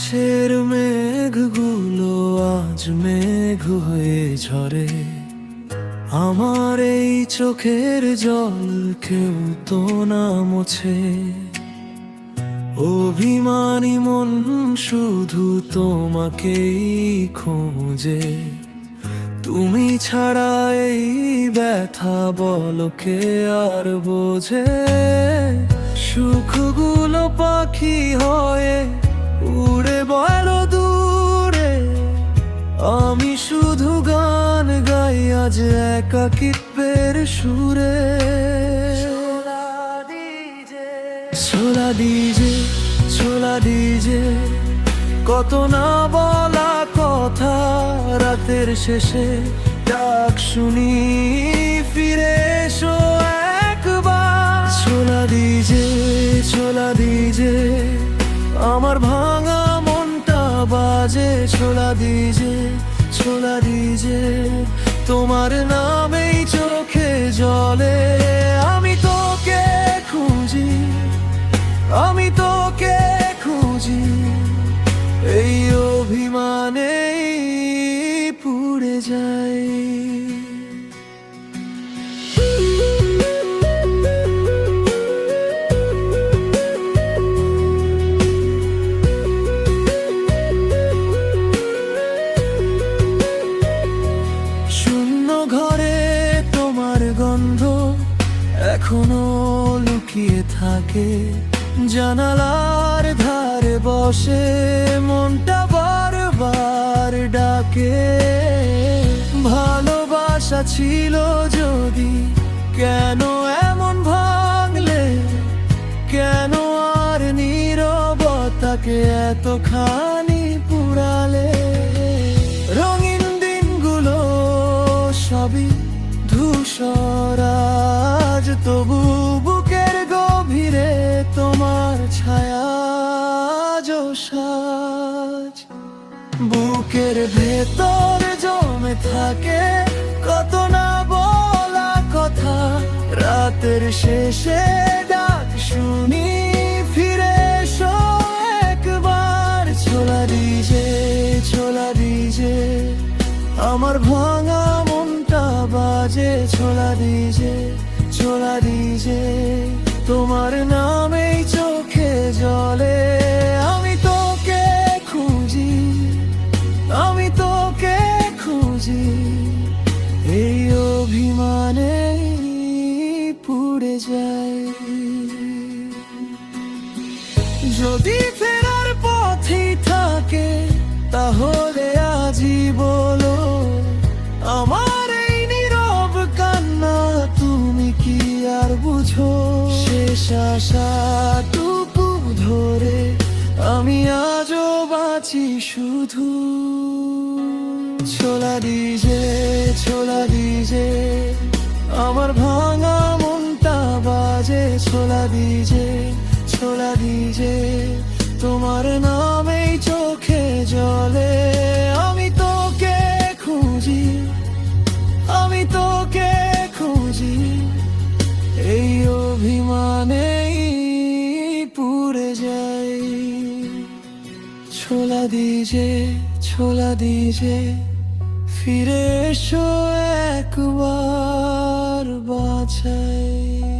আকাশের মেঘগুলো আজ মেঘ হয়ে ঝরে, আমার এই চোখের জল কেউ তো না মোছে। অভিমানী মন শুধু তোমাকেই খোঁজে, তুমি ছাড়া এই ব্যথা বলো কে আর বোঝে। সুখগুলো পাখি হয়ে উড়ে বড় দূরে, আমি শুধু গান গাই আজ একাকিত্বের সুরে। ছোলা ডিজে, ছোলা ডিজে, কত না বলা কথা, রাতের শেষে ডাক শুনি ফিরে এসো একবার। ছোলা ডিজে, ছোলা ডিজে, আমার ভাঙা মনটা বাজে। ছোলা ডিজে, ছোলা ডিজে, তোমার নামেই চোখে জলে। আমি তোকে খুঁজি, আমি তোকে খুঁজি, এই অভিমানেই পুড়ে যাই। শূন্য ঘরে তোমার গন্ধ এখনো লুকিয়ে থাকে, জানালার ধারে বসে মনটা বারবার ডাকে। ভালোবাসা ছিল যদি, কেন এমন ভাঙলে? কেন আর নীরবতাকে এতখানি পুরালে? রঙিন দিনগুলো সবই ধূসর আজ, তবু বুকের গভীরে তোমার ছায়া সাজ। বুকের ভেতর জমে থাকে কত না বলা কথা, রাতের শেষে ডাক শুনি ফিরে এসো একবার। ছোলা ডিজে, ছোলা ডিজে, আমার ভাঙা মনটা বাজে। ছোলা ডিজে, ছোলা ডিজে, তোমার নামেই চোখে জলে। আমি তোকে খুঁজি, আমি তোকে খুঁজি, এই অভিমানেই পুড়ে যায়। যদি ফেরার পথই থাকে তাহলে আজই বলো, আমার এই নীরব কান্না তুমি কি আর বুঝো? শেষ আশাটুকু ধরে আমি আজও বাঁচি শুধু। ছোলা ডিজে, ছোলা ডিজে, আমার ভাঙা মনটা বাজে। ছোলা ডিজে, ছোলা ডিজে, তোমার নামেই চোখে জলে। আমি তোকে খুঁজি, আমি তোকে খুঁজি, এই অভিমানেই পুড়ে যাই। ছোলা ডিজে, ছোলা ডিজে, ফিরে এসো একবার বাছাই।